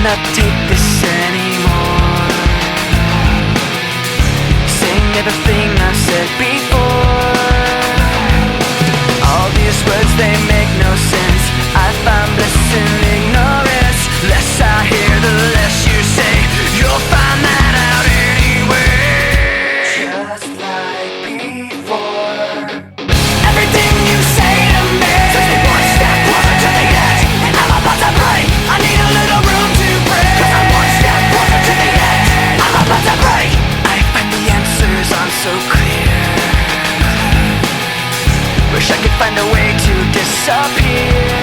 cannot take this anymore. Saying everything I've said before. All these words, they make no sense. I find bliss in ignorance. Less I hear, the less you say. You'll find that out anyway. Just like before. Everything you say to me takes me one step closer to the edge, and I'm about to break. I need a little room to breathe, 'cause I'm one step closer to the edge. I'm about to break. I find the answers aren't so clear. Wish I could find a way to disappear.